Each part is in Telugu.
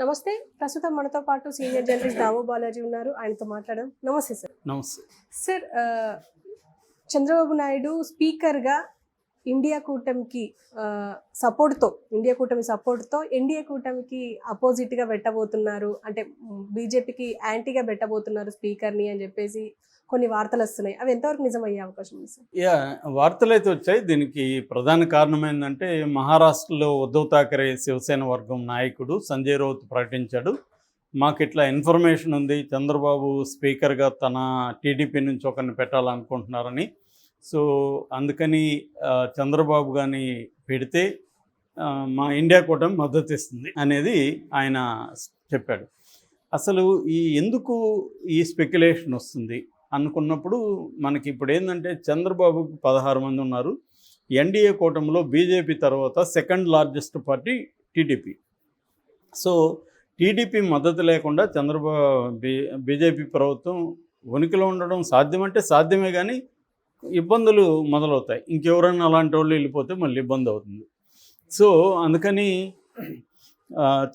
నమస్తే. ప్రస్తుతం మనతో పాటు సీనియర్ జర్నలిస్ట్ దాము బాలాజీ ఉన్నారు. ఆయనతో మాట్లాడదాం. నమస్తే సార్. నమస్తే సార్, చంద్రబాబు నాయుడు స్పీకర్గా ఇండియా కూటమికి సపోర్ట్తో ఎన్డీఏ కూటమికి అపోజిట్గా పెట్టబోతున్నారు, అంటే బీజేపీకి యాంటీగా పెట్టబోతున్నారు స్పీకర్ని అని చెప్పేసి కొన్ని వార్తలు వస్తున్నాయి. అవి ఎంతవరకు నిజమయ్యే అవకాశం ఉంది సార్? వార్తలు అయితే వచ్చాయి. దీనికి ప్రధాన కారణం ఏంటంటే, మహారాష్ట్రలో ఉద్ధవ్ ఠాకరే శివసేన వర్గం నాయకుడు సంజయ్ రౌత్ ప్రకటించాడు, మాకు ఇట్లా ఇన్ఫర్మేషన్ ఉంది, చంద్రబాబు స్పీకర్గా తన టీడీపీ నుంచి ఒకరిని పెట్టాలనుకుంటున్నారని. సో అందుకని చంద్రబాబు కానీ పెడితే మా ఇండియా కూటమి మద్దతు ఇస్తుంది అనేది ఆయన చెప్పాడు. అసలు ఎందుకు ఈ స్పెక్యులేషన్ వస్తుంది అనుకున్నప్పుడు, మనకి ఇప్పుడు ఏంటంటే, చంద్రబాబుకు 16 మంది ఉన్నారు. ఎన్డీఏ కూటమిలో బీజేపీ తర్వాత second largest party TDP. So TDP మద్దతు లేకుండా బీజేపీ ప్రభుత్వం ఉనికిలో ఉండడం సాధ్యమంటే సాధ్యమే, కానీ ఇబ్బందులు మొదలవుతాయి. ఇంకెవరైనా అలాంటి వాళ్ళు వెళ్ళిపోతే మళ్ళీ ఇబ్బంది అవుతుంది. సో అందుకని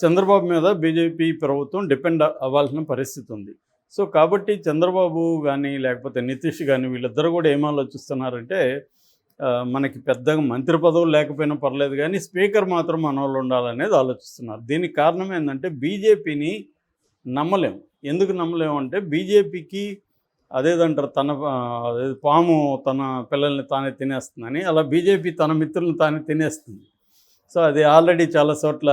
చంద్రబాబు మీద బీజేపీ ప్రభుత్వం డిపెండ్ అవ్వాల్సిన పరిస్థితి ఉంది. సో కాబట్టి చంద్రబాబు కానీ లేకపోతే నితీష్ కానీ వీళ్ళిద్దరు కూడా ఏం ఆలోచిస్తున్నారంటే, మనకి పెద్దగా మంత్రి పదవులు లేకపోయినా పర్లేదు కానీ స్పీకర్ మాత్రం మన వాళ్ళు ఉండాలనేది ఆలోచిస్తున్నారు. దీనికి కారణం ఏంటంటే, బీజేపీని నమ్మలేము. ఎందుకు నమ్మలేము అంటే, బీజేపీకి అదేదంటారు, పాము తన పిల్లల్ని తానే తినేస్తుందని, అలా బీజేపీ తన మిత్రులను తానే తినేస్తుంది. సో అది ఆల్రెడీ చాలా చోట్ల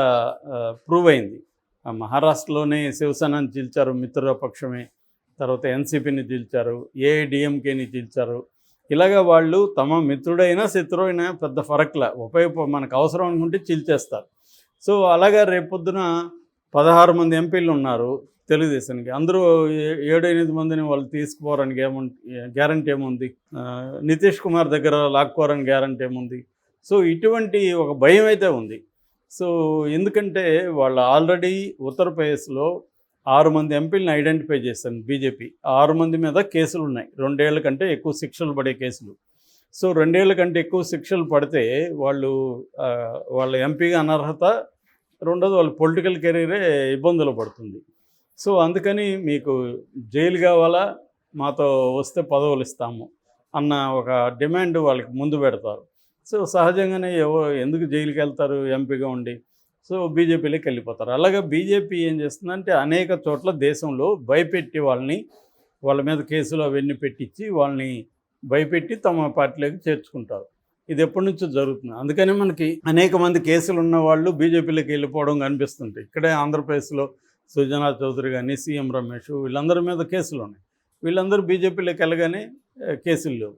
ప్రూవ్ అయింది. మహారాష్ట్రలోనే శివసేనని చీల్చారు, మిత్రపక్షమే. తర్వాత ఎన్సీపీని చీల్చారు, ఏఐడిఎంకేని చీల్చారు. ఇలాగా వాళ్ళు తమ మిత్రుడైనా శత్రువైనా పెద్ద ఫరక్లా మనకు అవసరం అనుకుంటే చీల్చేస్తారు. సో అలాగా రేపొద్దున 16 మంది ఎంపీలు ఉన్నారు తెలుగుదేశానికి. అందరూ 7-8 మందిని వాళ్ళు తీసుకుపోవడానికి గ్యారంటీ ఏముంది? నితీష్ కుమార్ దగ్గర లాక్కోరని గ్యారంటీ ఏముంది? సో ఇటువంటి ఒక భయం అయితే ఉంది. సో ఎందుకంటే వాళ్ళు ఆల్రెడీ ఉత్తరప్రదేశ్లో 6 మంది ఎంపీలను ఐడెంటిఫై చేశాను బీజేపీ. 6 మంది మీద కేసులు ఉన్నాయి, 2 ఏళ్ల కంటే ఎక్కువ శిక్షలు పడే కేసులు. సో 2 ఏళ్ల కంటే ఎక్కువ శిక్షలు పడితే వాళ్ళ ఎంపీగా అనర్హత, రెండోది వాళ్ళ పొలిటికల్ కెరీరే ఇబ్బందులు పడుతుంది. సో అందుకని మీకు జైలు కావాలా, మాతో వస్తే పదవులు ఇస్తాము అన్న ఒక డిమాండ్ వాళ్ళకి ముందు పెడతారు. సో సహజంగానే ఎందుకు జైలుకి వెళ్తారు ఎంపీగా ఉండి? సో బీజేపీలోకి వెళ్ళిపోతారు. అలాగే బీజేపీ ఏం చేస్తుందంటే, అనేక చోట్ల దేశంలో భయపెట్టి వాళ్ళ మీద కేసులు అవన్నీ పెట్టించి వాళ్ళని భయపెట్టి తమ పార్టీలోకి చేర్చుకుంటారు. ఇది ఎప్పటి నుంచో జరుగుతుంది. అందుకని మనకి అనేక మంది కేసులు ఉన్న వాళ్ళు బీజేపీలోకి వెళ్ళిపోవడం కనిపిస్తుంది. ఇక్కడే ఆంధ్రప్రదేశ్లో సుజనా చౌదరి కానీ, సీఎం రమేష్, వీళ్ళందరి మీద కేసులు ఉన్నాయి. వీళ్ళందరూ బీజేపీలోకి వెళ్ళగానే కేసులు లేవు.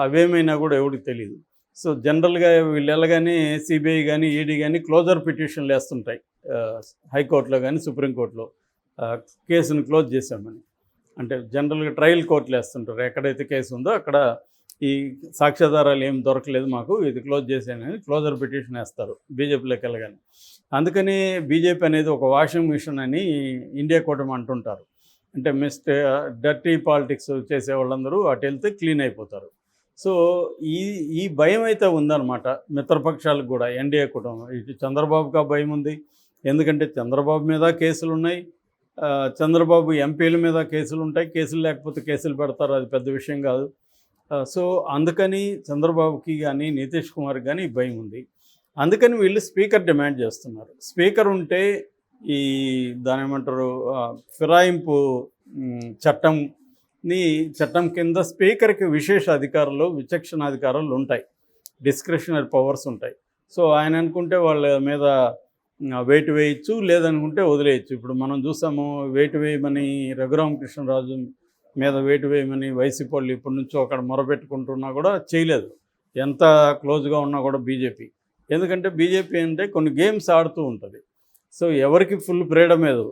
అవేమైనా కూడా ఎవరికి తెలియదు. సో జనరల్గా వీళ్ళు వెళ్ళగానే సిబిఐ కానీ, ఈడీ కానీ క్లోజర్ పిటిషన్లు వేస్తుంటాయి హైకోర్టులో కానీ, సుప్రీంకోర్టులో కేసును క్లోజ్ చేశామని. అంటే జనరల్గా ట్రయల్ కోర్టులు వేస్తుంటారు. ఎక్కడైతే కేసు ఉందో అక్కడ ఈ సాక్ష్యాధారాలు ఏం దొరకలేదు మాకు, ఇది క్లోజ్ చేశానని క్లోజర్ పిటిషన్ వేస్తారు బీజేపీలోకి వెళ్ళగానే. అందుకని బీజేపీ అనేది ఒక వాషింగ్ మిషన్ అని ఇండియా కూటమి అంటుంటారు. అంటే డర్టీ పాలిటిక్స్ చేసే వాళ్ళందరూ అటు వెళ్తే క్లీన్ అయిపోతారు. సో ఈ భయం అయితే ఉందన్నమాట మిత్రపక్షాలకు కూడా. ఎన్డీఏ కూటమి ఇటు చంద్రబాబుకి భయం ఉంది, ఎందుకంటే చంద్రబాబు మీద కేసులు ఉన్నాయి, చంద్రబాబు ఎంపీల మీద కేసులు ఉంటాయి. కేసులు లేకపోతే కేసులు పెడతారు, అది పెద్ద విషయం కాదు. సో అందుకని చంద్రబాబుకి కానీ నితీష్ కుమార్కి కానీ భయం ఉంది. అందుకని వీళ్ళు స్పీకర్ డిమాండ్ చేస్తున్నారు. స్పీకర్ ఉంటే దాని ఏమంటారు, ఫిరాయింపు చట్టం కింద స్పీకర్కి విశేష అధికారాలు, విచక్షణ అధికారాలు ఉంటాయి, డిస్క్రిషనరీ పవర్స్ ఉంటాయి. సో ఆయన అనుకుంటే వాళ్ళ మీద వెయిట్ వేయచ్చు, లేదనుకుంటే వదిలేయచ్చు. ఇప్పుడు మనం చూసాము, వెయిట్ వేయమని రఘురామకృష్ణరాజు మీద వెయిట్ వేయమని వైసీపీ వాళ్ళు ఇప్పటి నుంచో అక్కడ మొరపెట్టుకుంటున్నా కూడా చేయలేదు, ఎంత క్లోజ్గా ఉన్నా కూడా బీజేపీ. ఎందుకంటే బీజేపీ అంటే కొన్ని గేమ్స్ ఆడుతూ ఉంటుంది. సో ఎవరికి ఫుల్ ఫ్రీడమ్ లేదు,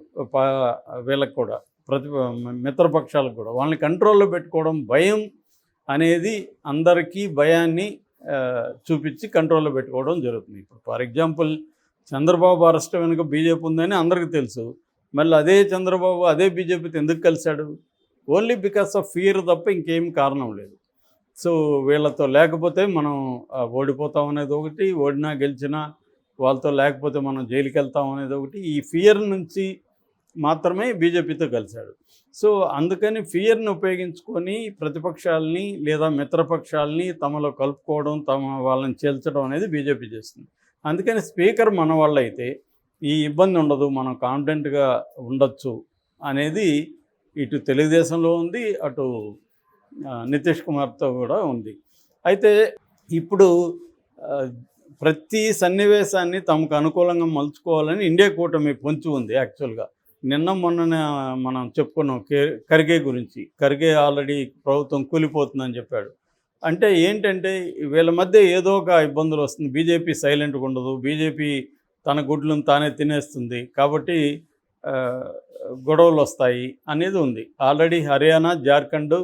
వీళ్ళకి కూడా మిత్రపక్షాలకు కూడా వాళ్ళని కంట్రోల్లో పెట్టుకోవడం, భయం అనేది అందరికీ భయాన్ని చూపించి కంట్రోల్లో పెట్టుకోవడం జరుగుతుంది. ఇప్పుడు ఫర్ ఎగ్జాంపుల్, చంద్రబాబు అరెస్ట్ వెనుక బీజేపీ ఉందని అందరికీ తెలుసు. మళ్ళీ అదే చంద్రబాబు అదే బీజేపీతో ఎందుకు కలిశాడు? ఓన్లీ బికాస్ ఆఫ్ ఫియర్ తప్ప ఇంకేం కారణం లేదు. సో వీళ్ళతో లేకపోతే మనం ఓడిపోతాం అనేది ఒకటి, ఓడినా గెలిచినా వాళ్ళతో లేకపోతే మనం జైలుకి వెళ్తాం అనేది ఒకటి, ఈ ఫియర్ నుంచి మాత్రమే బీజేపీతో కలిశాడు. సో అందుకని ఫియర్ని ఉపయోగించుకొని ప్రతిపక్షాలని లేదా మిత్రపక్షాలని తమలో కలుపుకోవడం, వాళ్ళని చేల్చడం అనేది బీజేపీ చేస్తుంది. అందుకని స్పీకర్ మన వాళ్ళైతే ఈ ఇబ్బంది ఉండదు, మనం కాన్ఫిడెంట్గా ఉండొచ్చు అనేది ఇటు తెలుగుదేశంలో ఉంది, అటు నితీష్ కుమార్తో కూడా ఉంది. అయితే ఇప్పుడు ప్రతి సన్నివేశాన్ని తమకు అనుకూలంగా మలుచుకోవాలని ఇండియా కూటమి పొంచి ఉంది. యాక్చువల్గా నిన్న మొన్న మనం చెప్పుకున్నాం ఖర్గే గురించి. ఖర్గే ఆల్రెడీ ప్రభుత్వం కూలిపోతుందని చెప్పాడు. అంటే ఏంటంటే వీళ్ళ మధ్య ఏదో ఒక ఇబ్బందులు వస్తుంది. బీజేపీ సైలెంట్గా ఉండదు, బీజేపీ తన గుడ్లను తానే తినేస్తుంది, కాబట్టి గొడవలు వస్తాయి అనేది ఉంది. ఆల్రెడీ హర్యానా, జార్ఖండ్,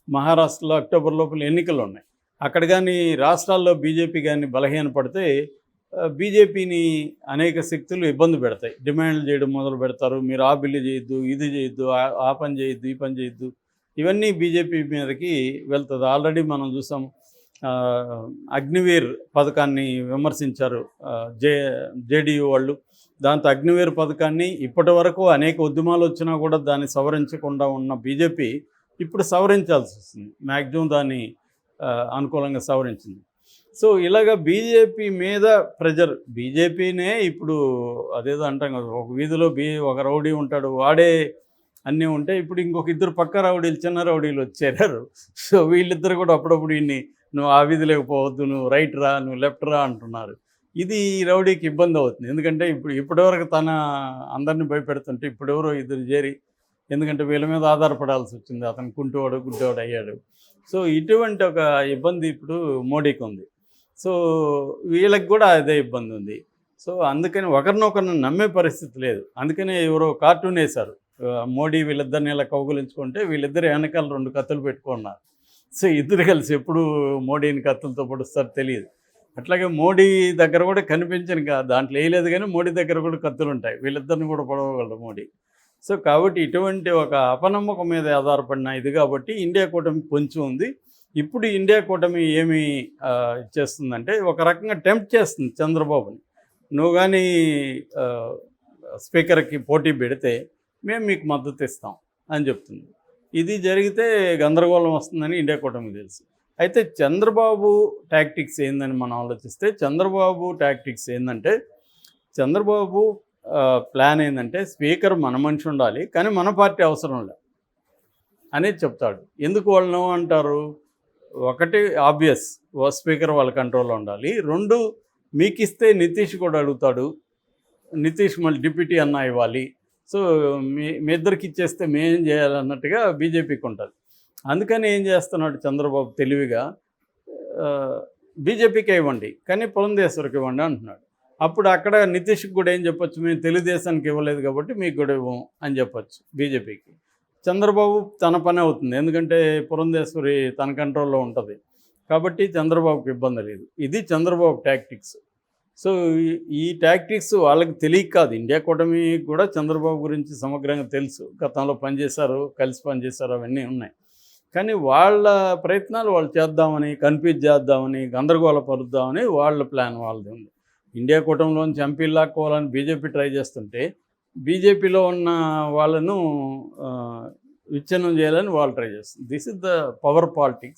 మహారాష్ట్రలో అక్టోబర్ లోపల ఎన్నికలు ఉన్నాయి. అక్కడ కానీ రాష్ట్రాల్లో బీజేపీ కానీ బలహీనపడితే బీజేపీని అనేక శక్తులు ఇబ్బంది పెడతాయి, డిమాండ్లు చేయడం మొదలు పెడతారు. మీరు ఆ బిల్లు చేయొద్దు, ఇది చేయొద్దు, ఆ పని చేయొద్దు, ఈ పని చేయొద్దు, ఇవన్నీ బీజేపీ మీదకి వెళ్తుంది. ఆల్రెడీ మనం చూసాం, అగ్నివీర్ పథకాన్ని విమర్శించారు జేడీయూ వాళ్ళు. దాంతో అగ్నివీర్ పథకాన్ని ఇప్పటి వరకు అనేక ఉద్యమాలు వచ్చినా కూడా దాన్ని సవరించకుండా ఉన్న బీజేపీ ఇప్పుడు సవరించాల్సి వస్తుంది. మ్యాక్సిమం దాన్ని అనుకూలంగా సవరించింది. సో ఇలాగ బీజేపీ మీద ప్రెజర్, బీజేపీనే ఇప్పుడు అదేదో అంటాం కదా, ఒక వీధిలో ఒక రౌడీ ఉంటాడు, వాడే అన్నీ ఉంటాయి. ఇప్పుడు ఇంకొక ఇద్దరు పక్క రౌడీలు, చిన్న రౌడీలు వచ్చారు. సో వీళ్ళిద్దరు కూడా అప్పుడప్పుడు ఇన్ని నువ్వు ఆ వీధిలోకి పోవద్దు, నువ్వు రైట్ రా, నువ్వు లెఫ్ట్ రా అంటున్నారు. ఇది ఈ రౌడీకి ఇబ్బంది అవుతుంది. ఎందుకంటే ఇప్పటివరకు తన అందరినీ భయపెడుతుంటే ఇప్పుడు ఎవరో ఇద్దరు చేరి, ఎందుకంటే వీళ్ళ మీద ఆధారపడాల్సి వచ్చింది, అతను కుంటువాడు గుడ్డవాడు అయ్యాడు. సో ఇటువంటి ఒక ఇబ్బంది ఇప్పుడు మోడీకి ఉంది. సో వీళ్ళకి కూడా అదే ఇబ్బంది ఉంది. సో అందుకని ఒకరినొకరిని నమ్మే పరిస్థితి లేదు. అందుకనే ఎవరో కార్టూన్ వేశారు, మోడీ వీళ్ళిద్దరిని ఇలా కౌగులించుకుంటే వీళ్ళిద్దరు వెనకాల 2 కత్తులు పెట్టుకున్నారు. సో ఇద్దరు కలిసి ఎప్పుడు మోడీని కత్తులతో పొడుస్తారు తెలియదు. అట్లాగే మోడీ దగ్గర కూడా కనిపించను దాంట్లో వేయలేదు, కానీ మోడీ దగ్గర కూడా కత్తులు ఉంటాయి, వీళ్ళిద్దరిని కూడా పొడవగలరు మోడీ. సో కాబట్టి ఇటువంటి ఒక అపనమ్మకం మీద ఆధారపడిన ఇది కాబట్టి ఇండియా కూటమి పొంచి ఉంది. ఇప్పుడు ఇండియా కూటమి ఏమి చేస్తుందంటే ఒక రకంగా టెంప్ట్ చేస్తుంది చంద్రబాబుని. నువ్వు కానీ స్పీకర్కి పోటీ పెడితే మేము మీకు మద్దతు ఇస్తాం అని చెప్తుంది. ఇది జరిగితే గందరగోళం వస్తుందని ఇండియా కూటమికి తెలుసు. అయితే చంద్రబాబు టాక్టిక్స్ ఏందని మనం ఆలోచిస్తే, చంద్రబాబు టాక్టిక్స్ ఏంటంటే, చంద్రబాబు ప్లాన్ ఏంటంటే స్పీకర్ మన మనిషి ఉండాలి, కానీ మన పార్టీ అవసరం లేదు అనేది చెప్తాడు. ఎందుకు వాళ్ళు అంటారు? ఒకటి ఆబ్వియస్, స్పీకర్ వాళ్ళ కంట్రోల్లో ఉండాలి. 2 మీకు ఇస్తే నితీష్ కూడా అడుగుతాడు, నితీష్ మళ్ళీ డిప్యూటీ అన్న ఇవ్వాలి. సో మీ ఇద్దరికి ఇచ్చేస్తే మేమేం చేయాలన్నట్టుగా బీజేపీకి ఉంటుంది. అందుకని ఏం చేస్తున్నాడు చంద్రబాబు తెలివిగా, బీజేపీకే ఇవ్వండి కానీ పురంధేశ్వరికి ఇవ్వండి అంటున్నాడు. అప్పుడు అక్కడ నితీష్కి కూడా ఏం చెప్పొచ్చు, మేము తెలుగుదేశానికి ఇవ్వలేదు కాబట్టి మీకు కూడా ఇవ్వం అని చెప్పొచ్చు బీజేపీకి. చంద్రబాబు తన పని అవుతుంది, ఎందుకంటే పురంధేశ్వరి తన కంట్రోల్లో ఉంటుంది కాబట్టి చంద్రబాబుకి ఇబ్బంది లేదు. ఇది చంద్రబాబు టాక్టిక్స్. సో ఈ టాక్టిక్స్ వాళ్ళకి తెలియక కాదు, ఇండియా కూటమి కూడా చంద్రబాబు గురించి సమగ్రంగా తెలుసు, గతంలో పనిచేశారు, కలిసి పనిచేశారు, అవన్నీ ఉన్నాయి. కానీ వాళ్ళ ప్రయత్నాలు వాళ్ళు చేద్దామని, కన్ఫ్యూజ్ చేద్దామని, గందరగోళపరుద్దామని వాళ్ళ ప్లాన్ వాళ్ళది ఉంది. ఇండియా కూటమిలోంచి ఎంపీలు లాక్కోవాలని బీజేపీ ట్రై చేస్తుంటే బీజేపీలో ఉన్న వాళ్ళను విచ్ఛిన్నం చేయాలని వాళ్ళు ట్రై చేస్తుంది. This is the power politics.